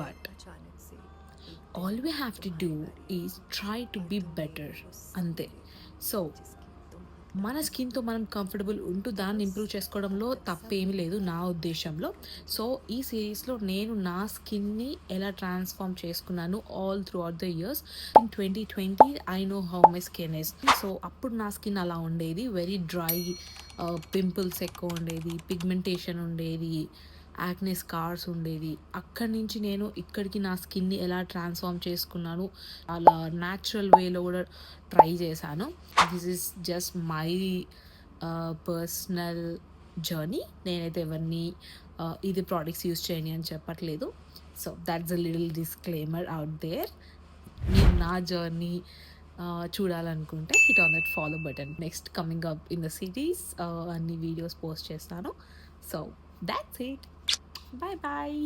But all we have to do is try to be better, అంతే. So మన స్కిన్తో మనం కంఫర్టబుల్ ఉంటూ దాన్ని ఇంప్రూవ్ చేసుకోవడంలో తప్పేమీ లేదు నా ఉద్దేశంలో. సో ఈ సిరీస్లో నేను నా స్కిన్ని ఎలా ట్రాన్స్ఫార్మ్ చేసుకున్నాను all through out the years. In 2020 I know how my skin is. So అప్పుడు నా స్కిన్ అలా ఉండేది, వెరీ డ్రై, పింపుల్స్ ఎక్కువ ఉండేది, పిగ్మెంటేషన్ ఉండేది, యాక్నే స్కార్స్ ఉండేది. అక్కడి నుంచి నేను ఇక్కడికి నా స్కిన్ని ఎలా ట్రాన్స్ఫార్మ్ చేసుకున్నాను, అలా న్యాచురల్ వేలో కూడా ట్రై చేశాను. This is just my personal journey. నేనైతే ఎవరిని ఇది ప్రోడక్ట్స్ యూస్ చేయని అని చెప్పట్లేదు. So that's a little disclaimer out there. మీరు నా జర్నీ చూడాలనుకుంటే hit on that follow button. Next coming up in the series అన్ని వీడియోస్ పోస్ట్ చేస్తాను. So that's it. Bye bye.